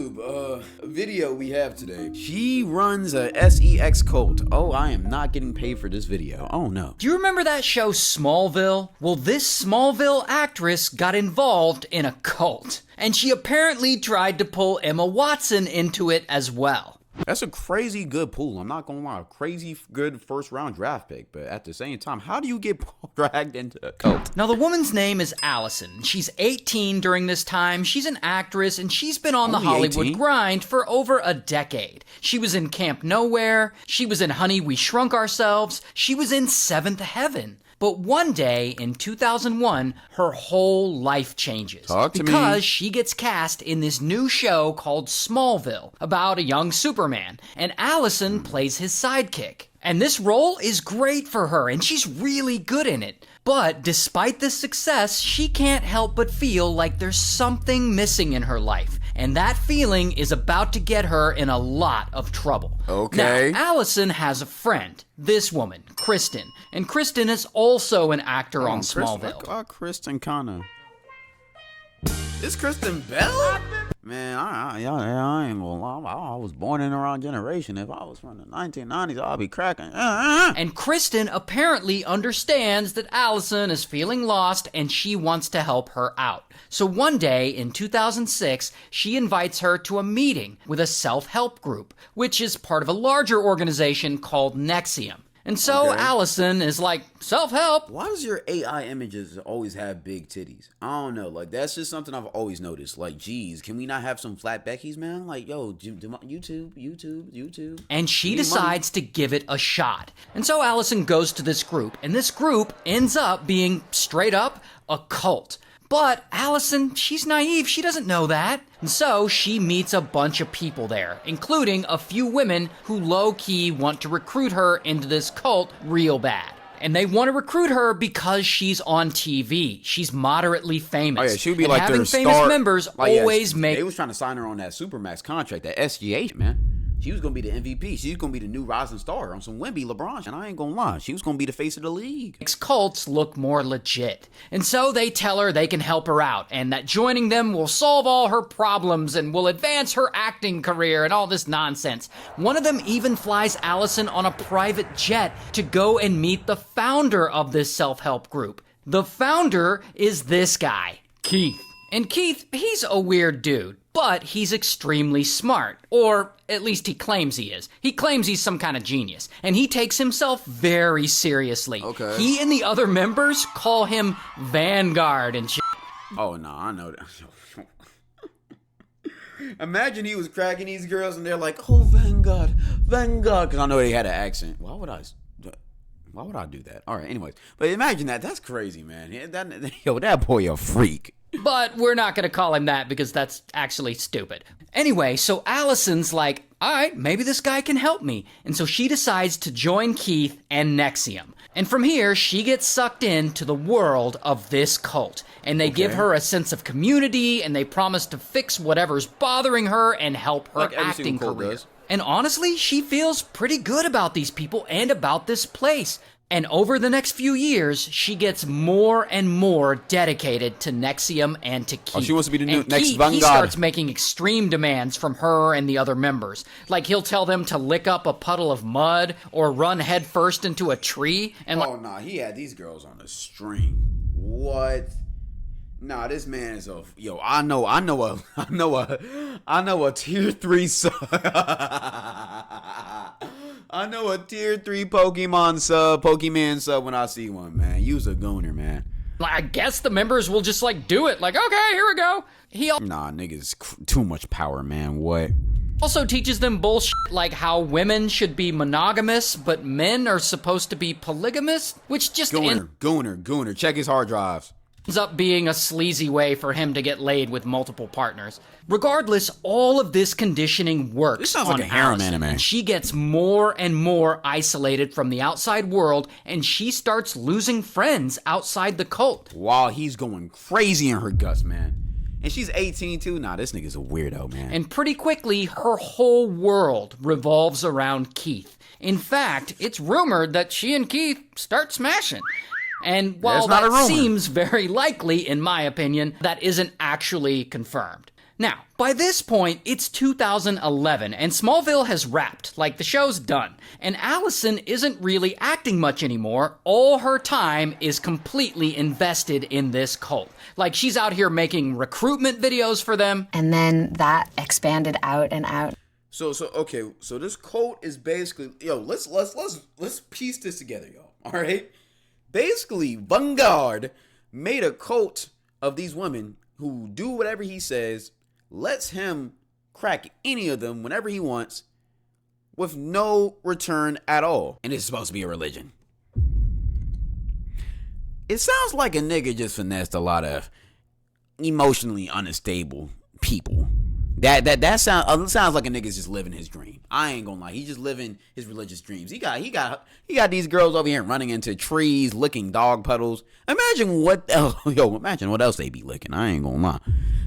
YouTube, video we have today. She runs a SEX cult. Oh, I am not getting paid for this video. Oh no. Do you remember that show Smallville? Well, this Smallville actress got involved in a cult, and she apparently tried to pull Emma Watson into it as well. That's a crazy good pool. I'm not gonna lie, crazy good first round draft pick. But at the same time, how do you get dragged into a cult? Now, the woman's name is Allison. She's 18 during this time. She's an actress, and she's been on the Hollywood 18? grind for over a decade. She was in Camp Nowhere. She was in Honey, We Shrunk Ourselves. She was in Seventh Heaven. But one day in 2001, her whole life changes. Talk to me. Because she gets cast in this new show called Smallville about a young Superman, and Allison plays his sidekick. And this role is great for her, and she's really good in it. But despite this success, she can't help but feel like there's something missing in her life. And that feeling is about to get her in a lot of trouble. Okay. Now, Allison has a friend, this woman, Kristen. And Kristen is also an actor on Smallville. Kristen kinda. Is Kristen Bell? Man, I ain't gonna lie. I was born in the wrong generation. If I was from the 1990s, I'd be cracking. And Kristen apparently understands that Allison is feeling lost and she wants to help her out. So one day in 2006, she invites her to a meeting with a self-help group, which is part of a larger organization called NXIVM. And so Okay. Allison is like, self-help. Why does your AI images always have big titties? I don't know. Like, that's just something I've always noticed. Like, geez, can we not have some flat Beckys, man? Like, yo, YouTube. And she decides to give it a shot. And so Allison goes to this group, and this group ends up being straight up a cult. But Allison, she's naive, she doesn't know that. And so she meets a bunch of people there, including a few women who low-key want to recruit her into this cult real bad. And they want to recruit her because she's on TV. She's moderately famous. Oh yeah, she would be and like having their famous star. members always make. They was trying to sign her on that Supermax contract, that SGA, man. She was gonna be the MVP. She's gonna be the new rising star on some Wemby, LeBron. And I ain't gonna lie, she was gonna be the face of the league. Makes cults look more legit. And so they tell her they can help her out, and that joining them will solve all her problems and will advance her acting career and all this nonsense. One of them even flies Allison on a private jet to go and meet the founder of this self-help group. The founder is this guy, Keith. And Keith, he's a weird dude, but he's extremely smart. Or at least he claims he is. He claims he's some kind of genius. And he takes himself very seriously. Okay. He and the other members call him Vanguard and shit. Oh no, I know that. Imagine he was cracking these girls and they're like, oh, Vanguard. Because I know they had an accent. Why would I do that? All right, anyways. But imagine that. That's crazy, man. That boy a freak. But we're not going to call him that because that's actually stupid. Anyway, so Allison's like, all right, maybe this guy can help me. And so she decides to join Keith and NXIVM. And from here, she gets sucked into the world of this cult. And they give her a sense of community, and they promise to fix whatever's bothering her and help her Like every acting single cult career. does. And honestly, she feels pretty good about these people and about this place. And over the next few years, she gets more and more dedicated to NXIVM and to Keith. Oh, she wants to be the new and next Keith, Vanguard. He starts making extreme demands from her and the other members. Like he'll tell them to lick up a puddle of mud or run headfirst into a tree. And Oh nah, he had these girls on a string. What? Nah, this man is a I know a tier 3 sub. I know a tier 3 Pokemon sub when I see one, man. You's a gooner, man. I guess the members will just like do it. Like, okay, here we go. He Nah, niggas, too much power, man. What? also teaches them bullshit like how women should be monogamous, but men are supposed to be polygamous, which just Gooner. Check his hard drives. ends up being a sleazy way for him to get laid with multiple partners. Regardless, all of this conditioning works. This sounds on like a harem Allison, anime. and she gets more and more isolated from the outside world, and she starts losing friends outside the cult. While he's going crazy in her guts, man. And she's 18 too? Nah, this nigga's a weirdo, man. And pretty quickly, her whole world revolves around Keith. In fact, it's rumored that she and Keith start smashing. And while That's not a that rumor. seems very likely, in my opinion, that isn't actually confirmed. Now, by this point, it's 2011, and Smallville has wrapped, like the show's done, and Allison isn't really acting much anymore. All her time is completely invested in this cult. Like, she's out here making recruitment videos for them. And then that expanded out and out. So this cult is basically, let's piece this together, y'all. All right, basically, Vanguard made a cult of these women who do whatever he says, lets him crack any of them whenever he wants, with no return at all, and it's supposed to be a religion. It sounds like a nigga just finessed a lot of emotionally unstable people. That sounds like a nigga's just living his dream. I ain't gonna lie, he's just living his religious dreams. He got these girls over here running into trees, licking dog puddles. Imagine what else they be licking. I ain't gonna lie.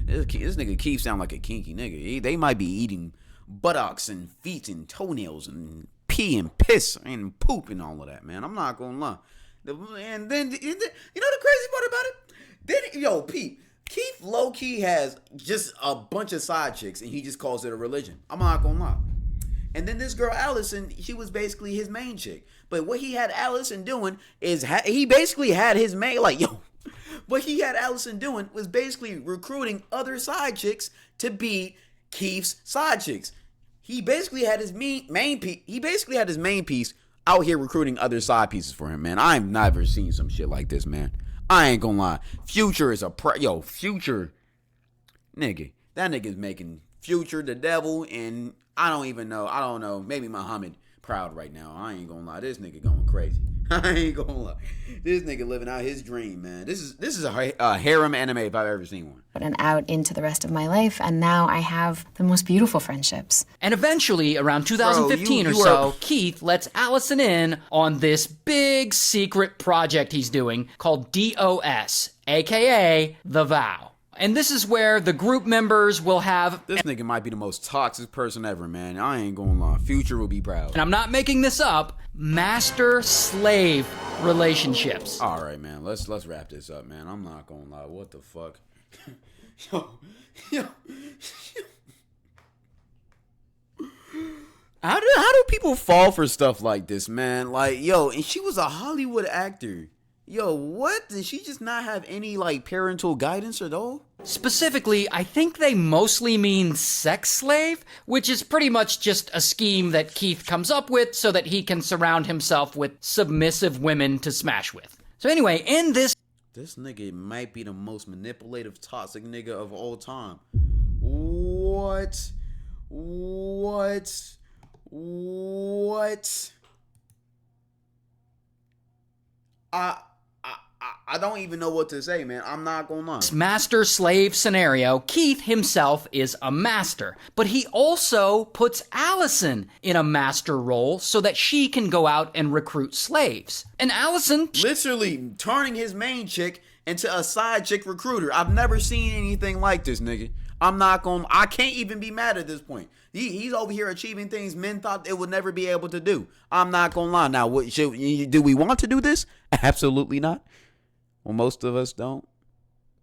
This nigga Keith sound like a kinky nigga. They might be eating buttocks and feet and toenails and pee and piss and poop and all of that, man. I'm not gonna lie. And then you know the crazy part about it? Then Pete. Keith low-key has just a bunch of side chicks, and he just calls it a religion. I'm not gonna lie. And then this girl, Allison, she was basically his main chick. But what he had Allison doing is, he basically had his main, what he had Allison doing was basically recruiting other side chicks to be Keith's side chicks. He basically had his main piece out here recruiting other side pieces for him, man. I've never seen some shit like this, man. I ain't gonna lie. Future is Future, nigga. That nigga's making Future the devil, and I don't know. Maybe Muhammad proud right now. I ain't gonna lie. This nigga going crazy. I ain't gonna lie. This nigga living out his dream, man. This is a harem anime if I've ever seen one. And out into the rest of my life, and now I have the most beautiful friendships. And eventually, around 2015 or so, Keith lets Allison in on this big secret project he's doing called DOS, aka The Vow. And this is where the group members will have... This nigga might be the most toxic person ever, man. I ain't gonna lie. Future will be proud. And I'm not making this up. Master-slave relationships. All right, man. Let's wrap this up, man. I'm not gonna lie. What the fuck? Yo. How do people fall for stuff like this, man? And she was a Hollywood actor. Yo, what? Did she just not have any, parental guidance at all? Specifically, I think they mostly mean sex slave, which is pretty much just a scheme that Keith comes up with so that he can surround himself with submissive women to smash with. So anyway, in this nigga might be the most manipulative, toxic nigga of all time. What? I don't even know what to say, man. I'm not gonna lie. Master-slave scenario, Keith himself is a master, but he also puts Allison in a master role so that she can go out and recruit slaves. And Allison... literally turning his main chick into a side chick recruiter. I've never seen anything like this, nigga. I can't even be mad at this point. He's over here achieving things men thought they would never be able to do. I'm not gonna lie. Now, do we want to do this? Absolutely not. Well, most of us don't.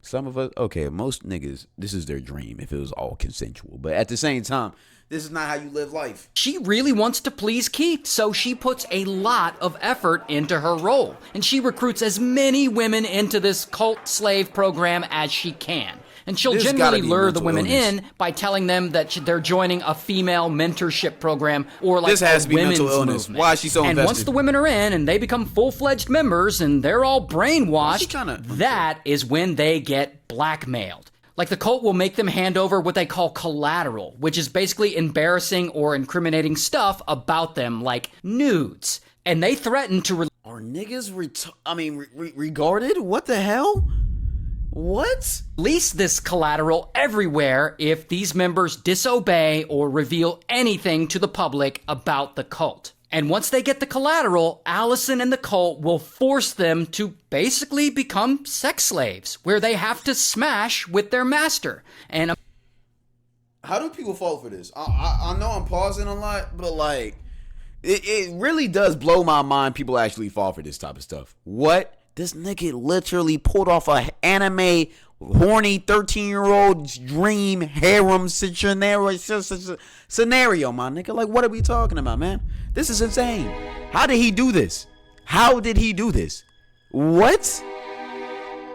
Some of us, okay, most niggas, this is their dream if it was all consensual. But at the same time, this is not how you live life. She really wants to please Keith, so she puts a lot of effort into her role. And she recruits as many women into this cult slave program as she can. And she'll generally lure the women in by telling them that they're joining a female mentorship program or this has to be women's mental illness. movement. Why is she so invested? And once the women are in and they become full-fledged members and they're all brainwashed, that is when they get blackmailed. Like, the cult will make them hand over what they call collateral, which is basically embarrassing or incriminating stuff about them, like nudes. And they threaten to... Are niggas regarded? What the hell? What? Release this collateral everywhere if these members disobey or reveal anything to the public about the cult. And once they get the collateral, Allison and the cult will force them to basically become sex slaves, where they have to smash with their master. And how do people fall for this? I know I'm pausing a lot, but it really does blow my mind people actually fall for this type of stuff. What? This nigga literally pulled off an anime horny 13-year-old dream harem scenario, my nigga. Like, what are we talking about, man? This is insane. How did he do this? How did he do this? What?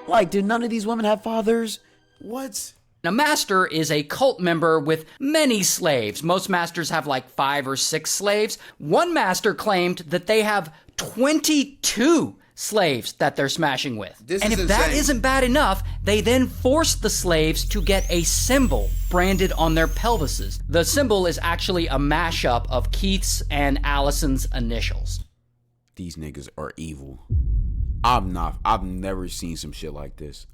Like, did none of these women have fathers? What? A master is a cult member with many slaves. Most masters have like 5 or 6 slaves. One master claimed that they have 22 slaves that they're smashing with. And if that isn't bad enough, they then force the slaves to get a symbol branded on their pelvises. The symbol is actually a mashup of Keith's and Allison's initials. These niggas are evil. I've never seen some shit like this.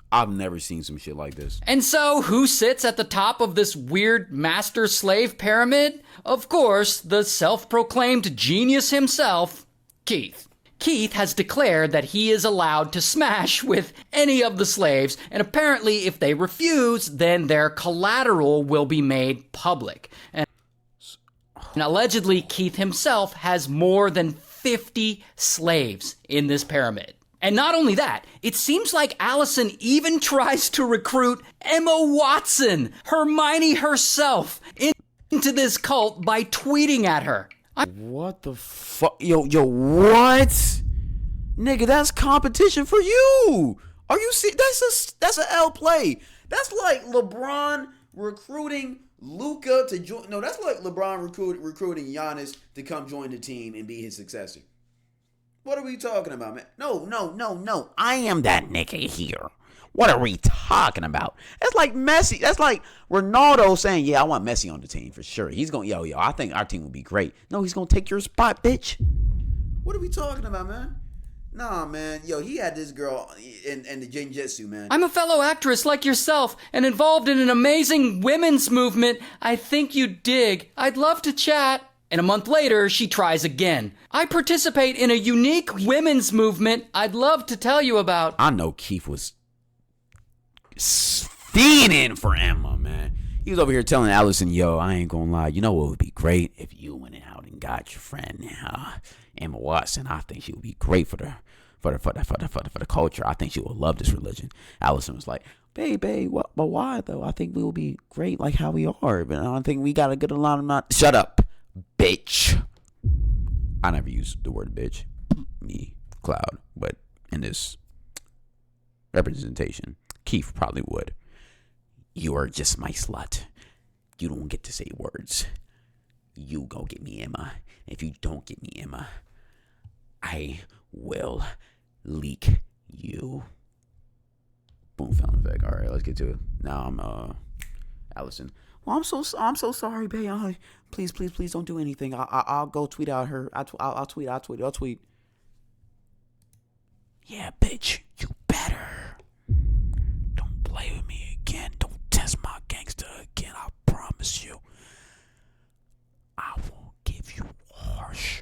And so, who sits at the top of this weird master-slave pyramid? Of course, the self-proclaimed genius himself, Keith. Keith has declared that he is allowed to smash with any of the slaves, and apparently if they refuse, then their collateral will be made public. And allegedly, Keith himself has more than 50 slaves in this pyramid. And not only that, it seems like Allison even tries to recruit Emma Watson, Hermione herself, into this cult by tweeting at her. What the fuck? Yo, what? Nigga, that's competition for you. Are you see? That's a L play. That's like LeBron recruiting Luka to join. No, that's like LeBron recruiting Giannis to come join the team and be his successor. What are we talking about, man? No. I am that nigga here. What are we talking about? That's like Messi. That's like Ronaldo saying, yeah, I want Messi on the team for sure. He's going, yo, I think our team will be great. No, he's going to take your spot, bitch. What are we talking about, man? Nah, man. Yo, he had this girl in the Jinjitsu, man. I'm a fellow actress like yourself and involved in an amazing women's movement I think you'd dig. I'd love to chat. And a month later, she tries again. I participate in a unique women's movement I'd love to tell you about. I know Keith was fiending for Emma, man. He was over here telling Allison, yo, I ain't gonna lie. You know what would be great? If you went out and got your friend, Emma Watson. I think she would be great for the culture. I think she would love this religion. Allison was like, babe, but why though? I think we will be great like how we are. But I don't think we got a good alignment. Shut up. Bitch. I never use the word bitch. Me, Cloud. But in this representation, Keith probably would. You are just my slut. You don't get to say words. You go get me Emma. If you don't get me Emma, I will leak you. Boom, sound effect. All right, let's get to it. Now I'm Allison. Well, I'm so sorry, babe. Please don't do anything. I'll go tweet out her. I'll tweet. Yeah, bitch, you better. Don't play with me again. Don't test my gangster again. I promise you. I will give you harsh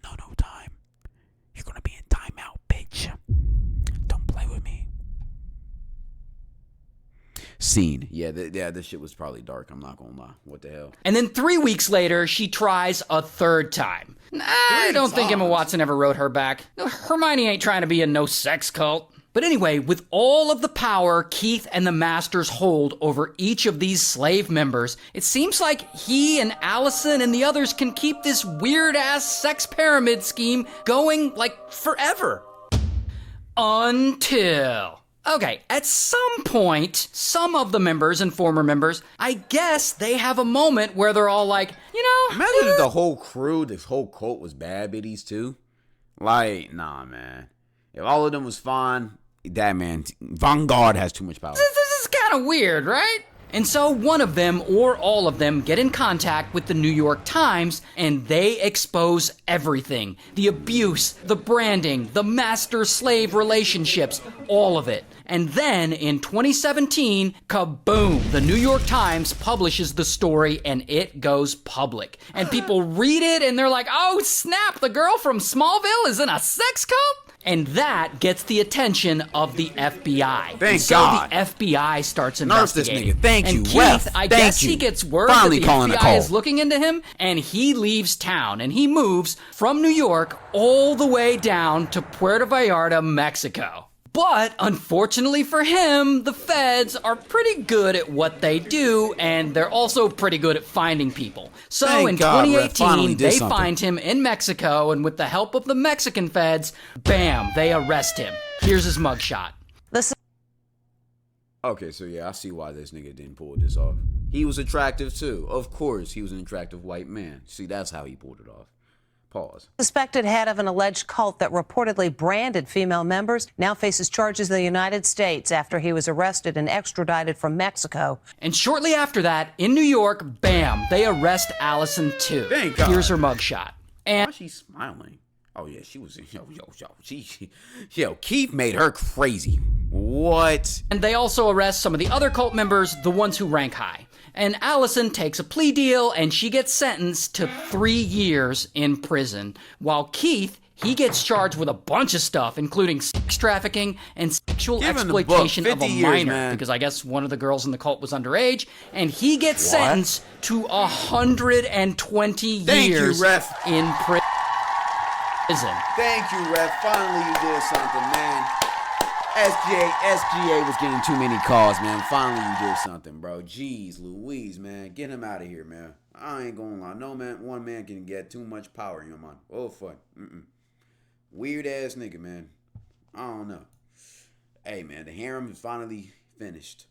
no time. You're gonna be in timeout, bitch. Don't play with me. Scene. Yeah, this shit was probably dark. I'm not gonna lie. What the hell? And then 3 weeks later, she tries a third time. I don't think Emma Watson ever wrote her back. Hermione ain't trying to be in no sex cult. But anyway, with all of the power Keith and the Masters hold over each of these slave members, it seems like he and Allison and the others can keep this weird-ass sex pyramid scheme going, like, forever. Until... Okay, at some point, some of the members and former members, I guess they have a moment where they're all like, you know... Imagine if the whole crew, this whole cult was bad biddies too. Like, nah, man. If all of them was fine, that man, Vanguard has too much power. This is kind of weird, right? And so one of them, or all of them, get in contact with the New York Times, and they expose everything. The abuse, the branding, the master-slave relationships, all of it. And then, in 2017, kaboom! The New York Times publishes the story, and it goes public. And people read it, and they're like, oh, snap, the girl from Smallville is in a sex cult? And that gets the attention of the FBI. Thank God. So the FBI starts Nurse investigating. this nigga. Thank you. And Keith, Well, I guess he gets word Finally that the calling a FBI call. is looking into him, and he leaves town. And he moves from New York all the way down to Puerto Vallarta, Mexico. But unfortunately for him, the feds are pretty good at what they do, and they're also pretty good at finding people. So Thank in God, Ref finally 2018, did they something. find him in Mexico, and with the help of the Mexican feds, bam, they arrest him. Here's his mugshot. Okay, so yeah, I see why this nigga didn't pull this off. He was attractive too. Of course, he was an attractive white man. See, that's how he pulled it off. Pause. Suspected head of an alleged cult that reportedly branded female members now faces charges in the United States after he was arrested and extradited from Mexico. And shortly after that, in New York, bam, they arrest Allison too. Thank God. Here's her mugshot. And Why she smiling? Oh yeah, she was yo, Keith made her crazy. What? they also arrest some of the other cult members, the ones who rank high. And Allison takes a plea deal, and she gets sentenced to 3 years in prison. While Keith, he gets charged with a bunch of stuff, including sex trafficking and sexual Give him the book, exploitation of 50 a years, minor. man. Because I guess one of the girls in the cult was underage, and he gets What? sentenced to 120 Thank you, years Ref. in prison. Thank you, Ref. Finally you did something, man. SGA was getting too many calls, man. Finally you did something, bro. Jeez Louise, man. Get him out of here, man. I ain't gonna lie. No man, one man can get too much power in your mind. Oh, fuck. Weird ass nigga, man. I don't know. Hey, man, the harem is finally finished.